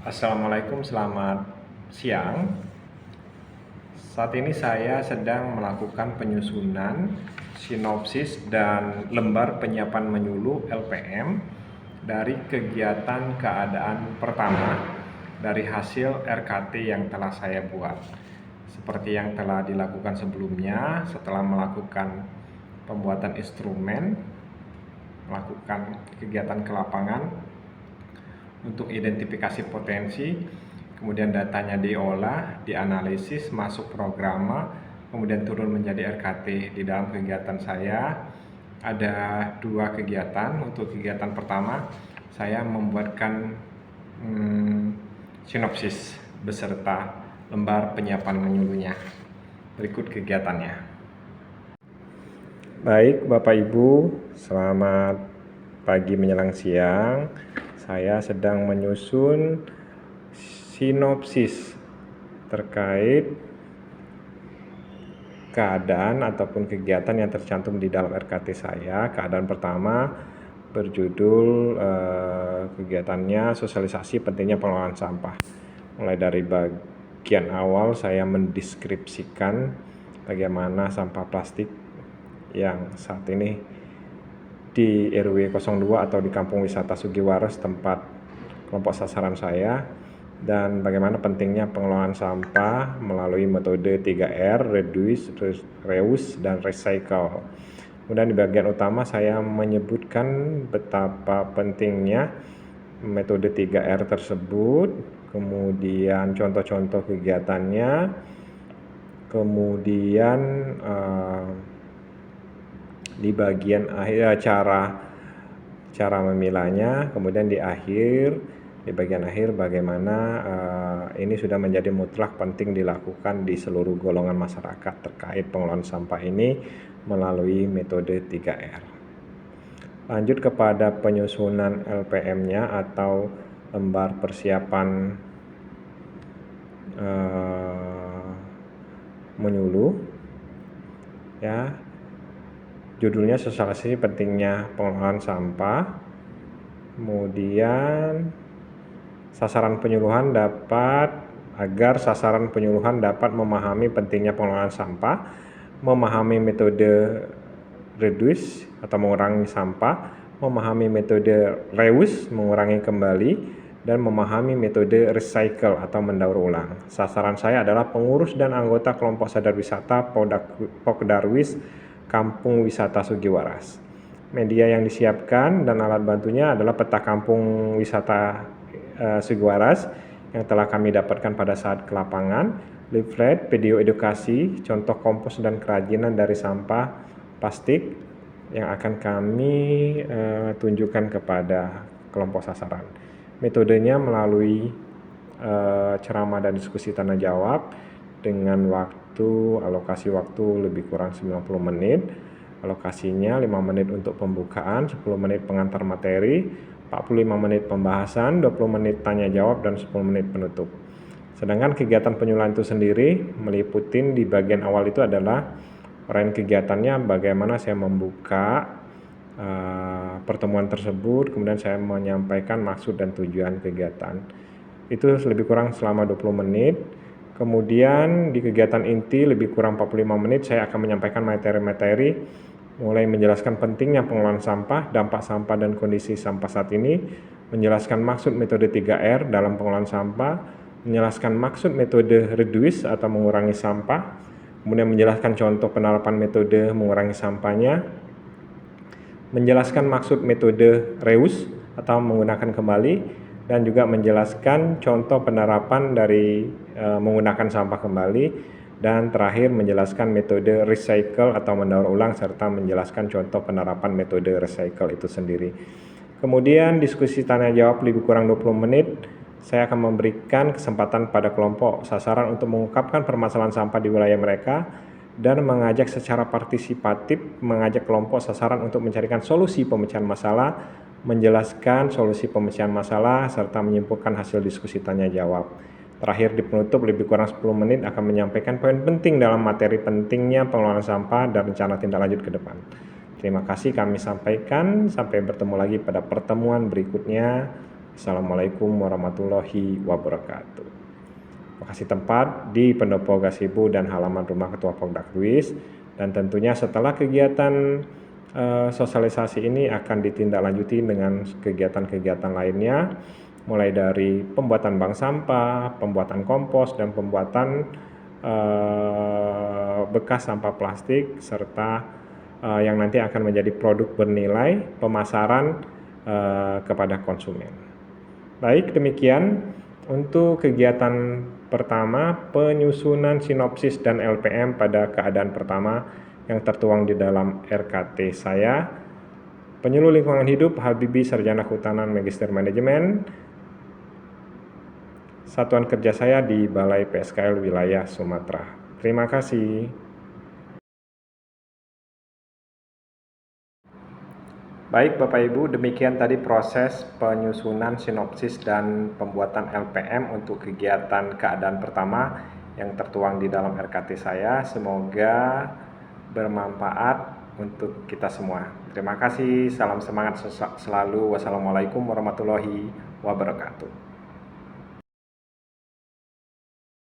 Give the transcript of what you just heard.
Assalamualaikum, selamat siang. Saat ini saya sedang melakukan penyusunan sinopsis dan lembar penyiapan menyuluh LPM dari kegiatan keadaan pertama dari hasil RKT yang telah saya buat. Seperti yang telah dilakukan sebelumnya, setelah melakukan pembuatan instrumen, melakukan kegiatan ke lapangan untuk identifikasi potensi, kemudian datanya diolah, dianalisis, masuk programa, kemudian turun menjadi RKT. Di dalam kegiatan saya ada dua kegiatan. Untuk kegiatan pertama, saya membuatkan sinopsis beserta lembar penyiapan menyuluhnya. Berikut kegiatannya. Baik, Bapak Ibu, selamat pagi menjelang siang. Saya sedang menyusun sinopsis terkait keadaan ataupun kegiatan yang tercantum di dalam RKT saya. Keadaan pertama berjudul kegiatannya sosialisasi pentingnya pengelolaan sampah. Mulai dari bagian awal saya mendeskripsikan bagaimana sampah plastik yang saat ini di RW 02 atau di Kampung Wisata Sugiwaras, tempat kelompok sasaran saya, dan bagaimana pentingnya pengelolaan sampah melalui metode 3R, reduce, reuse, dan recycle. Kemudian di bagian utama saya menyebutkan betapa pentingnya metode 3R tersebut, kemudian contoh-contoh kegiatannya, kemudian di bagian akhir cara memilahnya, kemudian di bagian akhir bagaimana ini sudah menjadi mutlak penting dilakukan di seluruh golongan masyarakat terkait pengelolaan sampah ini melalui metode 3R. Lanjut kepada penyusunan LPM-nya atau lembar persiapan menyuluh, ya. Judulnya sosialisasi pentingnya pengelolaan sampah. Kemudian agar sasaran penyuluhan dapat memahami pentingnya pengelolaan sampah, memahami metode reduce atau mengurangi sampah, memahami metode reuse mengurangi kembali, dan memahami metode recycle atau mendaur ulang. Sasaran saya adalah pengurus dan anggota kelompok sadar wisata Pokdarwis Kampung Wisata Sugiwaras. Media yang disiapkan dan alat bantunya adalah peta kampung wisata Sugiwaras yang telah kami dapatkan pada saat ke lapangan, leaflet, video edukasi, contoh kompos dan kerajinan dari sampah plastik yang akan kami tunjukkan kepada kelompok sasaran. Metodenya melalui ceramah dan diskusi tanya jawab dengan alokasi waktu lebih kurang 90 menit. Alokasinya 5 menit untuk pembukaan, 10 menit pengantar materi, 45 menit pembahasan, 20 menit tanya jawab, dan 10 menit penutup. Sedangkan kegiatan penyuluhan itu sendiri meliputi di bagian awal itu adalah rangkaian kegiatannya, bagaimana saya membuka pertemuan tersebut, kemudian saya menyampaikan maksud dan tujuan kegiatan. Itu lebih kurang selama 20 menit. Kemudian di kegiatan inti lebih kurang 45 menit saya akan menyampaikan materi-materi, mulai menjelaskan pentingnya pengelolaan sampah, dampak sampah dan kondisi sampah saat ini, menjelaskan maksud metode 3R dalam pengelolaan sampah, menjelaskan maksud metode reduce atau mengurangi sampah, kemudian menjelaskan contoh penerapan metode mengurangi sampahnya, menjelaskan maksud metode reuse atau menggunakan kembali, dan juga menjelaskan contoh penerapan dari menggunakan sampah kembali, dan terakhir menjelaskan metode recycle atau mendaur ulang serta menjelaskan contoh penerapan metode recycle itu sendiri. Kemudian diskusi tanya jawab lebih kurang 20 menit. Saya akan memberikan kesempatan pada kelompok sasaran untuk mengungkapkan permasalahan sampah di wilayah mereka dan mengajak secara partisipatif mengajak kelompok sasaran untuk mencarikan solusi pemecahan masalah, menjelaskan solusi pemecahan masalah, serta menyimpulkan hasil diskusi tanya jawab. Terakhir di penutup lebih kurang 10 menit akan menyampaikan poin penting dalam materi pentingnya pengelolaan sampah dan rencana tindak lanjut ke depan. Terima kasih kami sampaikan, sampai bertemu lagi pada pertemuan berikutnya. Assalamualaikum warahmatullahi wabarakatuh. Lokasi tempat di Pendopo Gazebo dan halaman rumah Ketua Pokdak Luis, dan tentunya setelah kegiatan sosialisasi ini akan ditindaklanjuti dengan kegiatan-kegiatan lainnya, mulai dari pembuatan bank sampah, pembuatan kompos, dan pembuatan bekas sampah plastik, serta yang nanti akan menjadi produk bernilai pemasaran kepada konsumen. Baik, demikian untuk kegiatan pertama, penyusunan sinopsis dan LPM pada keadaan pertama yang tertuang di dalam RKT saya, penyuluh lingkungan hidup Habibie Sarjana Kehutanan Magister Manajemen, satuan kerja saya di Balai PSKL Wilayah Sumatera. Terima kasih. Baik Bapak Ibu, demikian tadi proses penyusunan sinopsis dan pembuatan LPM untuk kegiatan keadaan pertama yang tertuang di dalam RKT saya. Semoga bermanfaat untuk kita semua. Terima kasih, salam semangat selalu. Wassalamualaikum warahmatullahi wabarakatuh.